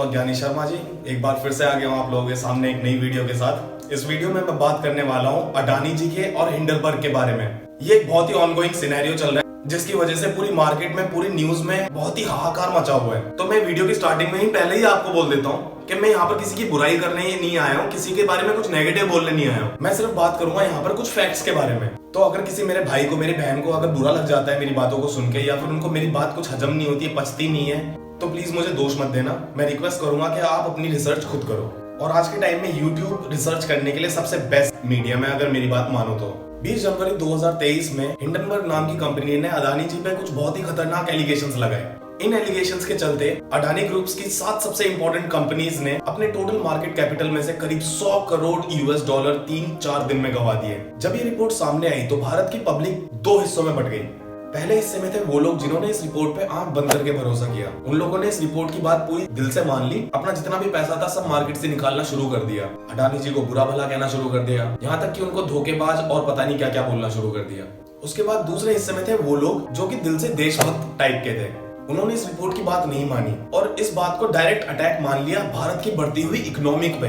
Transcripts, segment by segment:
हूँ ज्ञानी शर्मा जी। एक बार फिर से आ गया हूँ आप लोगों के सामने एक नई वीडियो के साथ। इस वीडियो में मैं बात करने वाला हूँ अडानी जी के और हिंडनबर्ग के बारे में। ये एक बहुत ही ऑनगोइंग सिनेरियो चल रहा है जिसकी वजह से पूरी मार्केट में, पूरी न्यूज में बहुत ही हाहाकार मचा हुआ है। तो मैं वीडियो की स्टार्टिंग में ही पहले ही आपको बोल देता हूँ कि मैं यहाँ पर किसी की बुराई करने नहीं आया हूँ, किसी के बारे में कुछ नेगेटिव बोलने नहीं आया हूँ। मैं सिर्फ बात करूंगा यहाँ पर कुछ फैक्ट्स के बारे में। तो अगर किसी मेरे भाई को, मेरी बहन को अगर बुरा लग जाता है मेरी बातों को सुन के, या फिर उनको मेरी बात कुछ हजम नहीं होती है, पचती नहीं है, तो प्लीज मुझे दोष मत देना। मैं रिक्वेस्ट करूंगा कि आप अपनी रिसर्च खुद करो। और आज के टाइम में YouTube रिसर्च करने के लिए सबसे बेस्ट मीडियम है, अगर मेरी बात मानो तो। 20 जनवरी 2023 में हिंडनबर्ग नाम की कंपनी ने अडानी जी पे कुछ बहुत ही खतरनाक एलिगेशंस लगाए। इन एलिगेशंस के चलते अडानी ग्रुप्स की 7 सबसे इंपॉर्टेंट कंपनीज ने अपने टोटल मार्केट कैपिटल में से करीब 100 करोड़ US डॉलर 3-4 दिन में गंवा दिए। जब ये रिपोर्ट सामने आई तो भारत की पब्लिक 2 हिस्सों में बट गई। पहले हिस्से में थे वो लोग जिन्होंने इस रिपोर्ट पे आंख बंद करके भरोसा किया। उन लोगों ने इस रिपोर्ट की बात पूरी दिल से मान ली, अपना जितना भी पैसा था सब मार्केट से निकालना शुरू कर दिया, अडानी जी को बुरा भला कहना शुरू कर दिया, यहाँ तक कि उनको धोखेबाज और पता नहीं क्या क्या बोलना शुरू कर दिया। उसके बाद दूसरे हिस्से में थे वो लोग जो कि दिल से देशभक्त टाइप के थे। उन्होंने इस रिपोर्ट की बात नहीं मानी और इस बात को डायरेक्ट अटैक मान लिया भारत की बढ़ती हुई इकोनॉमिक पे।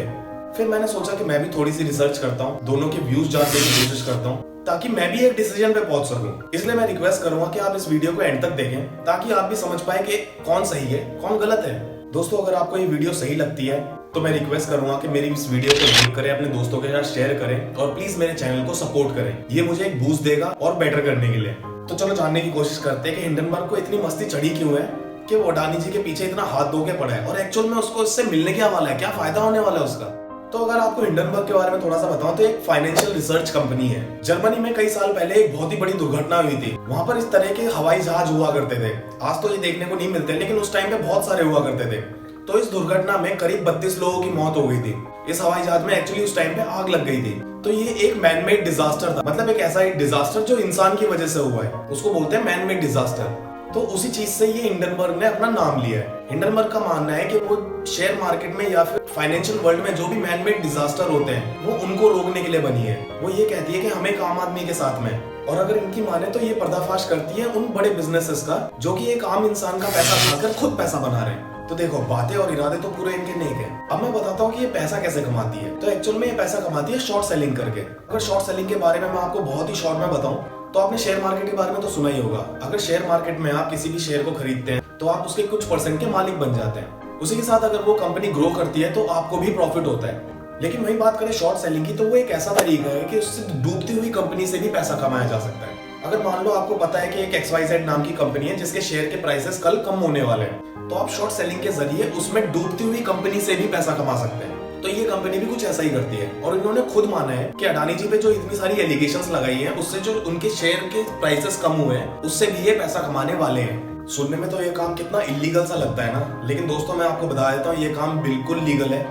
फिर मैंने सोचा कि मैं भी थोड़ी सी रिसर्च करता हूँ, दोनों के व्यूज जानने की कोशिश करता हूँ ताकि मैं भी एक डिसीजन पे पहुंच सकूं। इसलिए मैं रिक्वेस्ट करूंगा कि आप इस वीडियो को एंड तक देखें ताकि आप भी समझ पाए कि कौन सही है कौन गलत है। दोस्तों, अगर आपको ये वीडियो सही लगती है तो मैं रिक्वेस्ट करूंगा कि मेरी इस वीडियो को लाइक करें, अपने दोस्तों के साथ शेयर करें और प्लीज मेरे चैनल को सपोर्ट करें। ये मुझे एक बूस्ट देगा और बेटर करने के लिए। तो चलो जानने की कोशिश करते हैं कि हिंडनबर्ग को इतनी मस्ती चढ़ी क्यों है कि वो अडानी जी के पीछे इतना हाथ धो के पड़ा है और एक्चुअल में उसको इससे मिलने क्या वाला है, क्या फायदा होने वाला है उसका। तो अगर आपको हिंडनबर्ग के बारे में थोड़ा सा बताऊं तो एक फाइनेंशियल रिसर्च कंपनी है। जर्मनी में कई साल पहले एक बहुत ही बड़ी दुर्घटना हुई थी। वहां पर इस तरह के हवाई जहाज हुआ करते थे। आज तो ये देखने को नहीं मिलते, लेकिन उस टाइम पे बहुत सारे हुआ करते थे। तो इस दुर्घटना में करीब 32 लोगों की मौत हो गई थी। इस हवाई जहाज में एक्चुअली उस टाइम पे आग लग गई थी। तो ये एक मैन मेड डिजास्टर था, मतलब एक ऐसा एक डिजास्टर जो इंसान की वजह से हुआ है, उसको बोलते हैं मैन मेड डिजास्टर। तो उसी चीज से ये हिंडनबर्ग ने अपना नाम लिया है। हिंडनबर्ग का मानना है कि वो शेयर मार्केट में या फिर फाइनेंशियल वर्ल्ड में जो भी मैन मेड डिजास्टर होते हैं वो उनको रोकने के लिए बनी है। वो ये कहती है कि हम एक आम आदमी के साथ में, और अगर इनकी माने तो ये पर्दाफाश करती है उन बड़े बिजनेसेस का जो कि एक आम इंसान का पैसा खाकर खुद पैसा बना रहे हैं। तो देखो, बातें और इरादे तो पूरे इनके नेक है। अब मैं बताता हूँ कि ये पैसा कैसे कमाती है। तो एक्चुअल में ये पैसा कमाती है शॉर्ट सेलिंग करके। अगर शॉर्ट सेलिंग के बारे में मैं आपको बहुत ही शॉर्ट में बताऊं तो आपने शेयर मार्केट के बारे में तो सुना ही होगा। अगर शेयर मार्केट में आप किसी भी शेयर को खरीदते हैं तो आप उसके कुछ % के मालिक बन जाते हैं। उसी के साथ अगर वो कंपनी ग्रो करती है तो आपको भी प्रॉफिट होता है। लेकिन वही बात करें शॉर्ट सेलिंग की, तो वो एक ऐसा तरीका है कि उससे डूबती हुई कंपनी से भी पैसा कमाया जा सकता है। अगर मान लो आपको पता है कि एक XYZ नाम की कंपनी है जिसके शेयर के प्राइसेस कल कम होने वाले हैं, तो आप शॉर्ट सेलिंग के जरिए उसमें डूबती हुई कंपनी से भी पैसा कमा सकते हैं। तो ये कंपनी भी कुछ ऐसा ही करती है और इन्होंने खुद माना है कि अडानी जी पे जो इतनी सारी एलिगेशंस लगाई हैं उससे जो उनके शेयर के प्राइसेस कम हुए हैं उससे भी ये पैसा कमाने वाले हैं। सुनने में तो ये काम कितना इलीगल सा लगता है ना, लेकिन दोस्तों मैं आपको बता देता हूँ ये काम बिल्कुल लीगल है।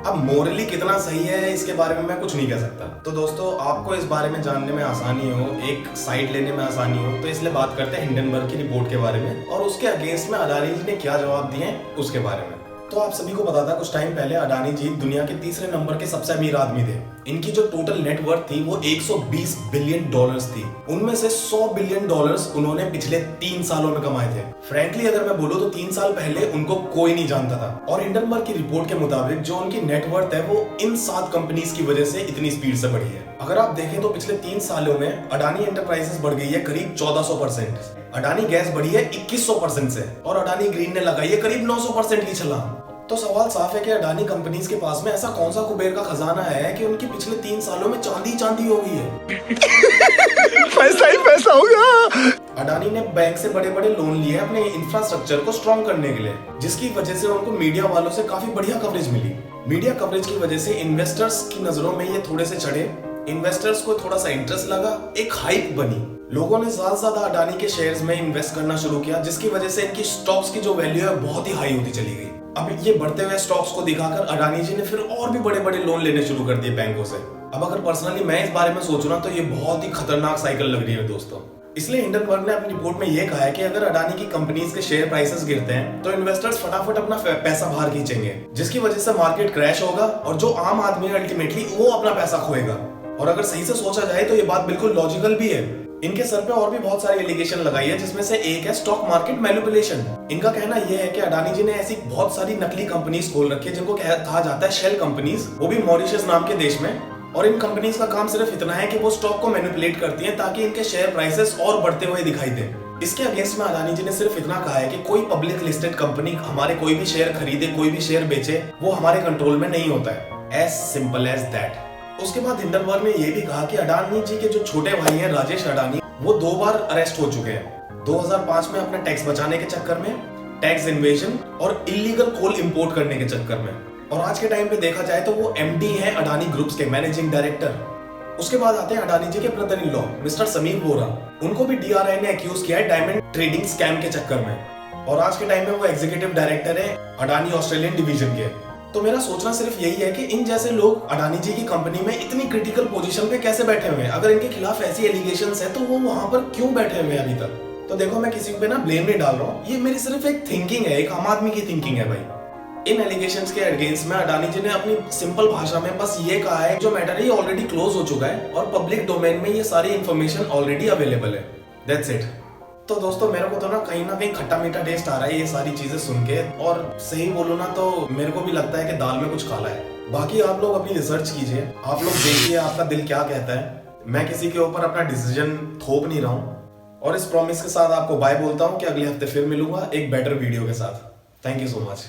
अब मोरली कितना सही है इसके बारे में मैं कुछ नहीं कह सकता। तो दोस्तों, आपको इस बारे में जानने में आसानी हो, एक साइड लेने में आसानी हो, तो इसलिए बात करते हैं हिंडनबर्ग की रिपोर्ट के बारे में और उसके अगेंस्ट में अडानी जी ने क्या जवाब दिए उसके बारे में। तो आप सभी को पता था कुछ टाइम पहले अडानी जी दुनिया के तीसरे नंबर के सबसे अमीर आदमी थे। इनकी जो टोटल नेटवर्थ थी वो 120 बिलियन डॉलर्स थी। उनमें से 100 बिलियन डॉलर्स उन्होंने पिछले 3 सालों में कमाए थे। फ्रैंकली अगर मैं बोलूं तो 3 साल पहले उनको कोई नहीं जानता था। और हिंडनबर्ग की रिपोर्ट के मुताबिक जो उनकी नेटवर्थ है वो इन 7 कंपनीज की वजह से इतनी स्पीड से बढ़ी है। अगर आप देखें तो पिछले 3 सालों में अडानी एंटरप्राइजेस बढ़ गई है करीब 1400%, अडानी गैस बढ़ी है 2100% से, और अडानी ग्रीन ने लगाई है करीब 900% की छलांग। तो सवाल साफ है कि अडानी कंपनीज के पास में ऐसा कौन सा कुबेर का खजाना है कि उनकी पिछले 3 सालों में चांदी हो गई है। पैसा ही पैसा होगा। अडानी ने बैंक से बड़े बड़े लोन लिए अपने इंफ्रास्ट्रक्चर को स्ट्रॉन्ग करने के लिए, जिसकी वजह से उनको मीडिया वालों से काफी बढ़िया कवरेज मिली। मीडिया कवरेज की वजह से इन्वेस्टर्स की नजरों में ये थोड़े से चढ़े, इन्वेस्टर्स को थोड़ा सा इंटरेस्ट लगा, एक हाइप बनी। लोगों ने ज्यादा अडानी के शेयर्स में इन्वेस्ट करना शुरू किया, जिसकी वजह से इनकी स्टॉक्स की जो वैल्यू है बहुत ही हाई होती चली गई। अब ये बढ़ते हुए स्टॉक्स को दिखाकर अडानी जी ने फिर और भी बड़े बड़े लोन लेने शुरू कर दिए बैंकों से। अब अगर पर्सनली मैं इस बारे में सोचूं ना तो ये बहुत ही खतरनाक साइकिल लग रही है दोस्तों। इसलिए हिंडनबर्ग ने अपनी रिपोर्ट में ये कहा है कि अगर अडानी की कंपनीज के शेयर प्राइसेस गिरते हैं तो इन्वेस्टर्स फटाफट अपना पैसा बाहर खींचेंगे, जिसकी वजह से मार्केट क्रैश होगा और जो आम आदमी है अल्टीमेटली वो अपना पैसा खोएगा। और अगर सही से सोचा जाए तो ये बात बिल्कुल लॉजिकल भी है। इनके सर पे और भी बहुत सारी एलिगेशन लगाई है, जिसमें से एक है स्टॉक मार्केट मैनिपुलेशन। इनका कहना यह है कि अडानी जी ने ऐसी बहुत सारी नकली कंपनीज खोल रखी है जिनको कहा जाता है शेल कंपनीज, वो भी मॉरिशस नाम के देश में। और इन कंपनीज का काम सिर्फ इतना है कि वो स्टॉक को मैनिपुलेट करती हैं ताकि इनके शेयर प्राइसेस और बढ़ते हुए दिखाई दें। इसके अगेंस्ट में अडानी जी ने सिर्फ इतना कहा है कि कोई पब्लिक लिस्टेड कंपनी हमारे कोई भी शेयर खरीदे, कोई भी शेयर बेचे, वो हमारे कंट्रोल में नहीं होता है। As simple as that. उसके बाद हिंडनबर्ग ने यह भी कहा कि अडानी जी के जो छोटे भाई हैं राजेश अडानी, वो 2 बार अरेस्ट हो चुके हैं। 2005 में अपने टैक्स बचाने के चक्कर में, टैक्स इन्वेजन और इलीगल कोल इंपोर्ट करने के चक्कर में। और आज के टाइम पे देखा जाए तो वो एमडी हैं अडानी ग्रुप्स के, मैनेजिंग डायरेक्टर। उसके बाद आते हैं अडानी जी के brother in law mister Sameer Bora. उनको भी डीआरआई ने एक्यूज किया है डायमंड ट्रेडिंग स्कैम के चक्कर में, और आज के टाइम में वो एग्जीक्यूटिव डायरेक्टर है अडानी ऑस्ट्रेलियन डिवीजन के। तो मेरा सोचना सिर्फ यही है कि इन जैसे लोग अडानी जी की कंपनी में इतनी क्रिटिकल पोजीशन पे कैसे बैठे हुए हैं। अगर इनके खिलाफ ऐसी एलिगेशंस है तो वो वहां पर क्यों बैठे हुए हैं अभी तक। तो देखो, मैं किसी पे ना ब्लेम नहीं डाल रहा हूँ, ये मेरी सिर्फ एक थिंकिंग है, एक आम आदमी की थिंकिंग है भाई। इन एलिगेशंस के अगेंस्ट में अडानी जी ने अपनी सिंपल भाषा में बस ये कहा है जो मैटर है ये ऑलरेडी क्लोज हो चुका है और पब्लिक डोमेन में ये सारी इंफॉर्मेशन ऑलरेडी अवेलेबल है। That's it. तो दोस्तों, मेरे को तो ना कहीं खट्टा मीठा टेस्ट आ रहा है ये सारी चीजें सुन के, और सही बोलूं ना तो मेरे को भी लगता है कि दाल में कुछ काला है। बाकी आप लोग अपनी रिसर्च कीजिए, आप लोग देखिए आपका दिल क्या कहता है। मैं किसी के ऊपर अपना डिसीजन थोप नहीं रहा हूँ, और इस प्रॉमिस के साथ आपको बाय बोलता हूँ कि अगले हफ्ते फिर मिलूंगा एक बेटर वीडियो के साथ। Thank you so much.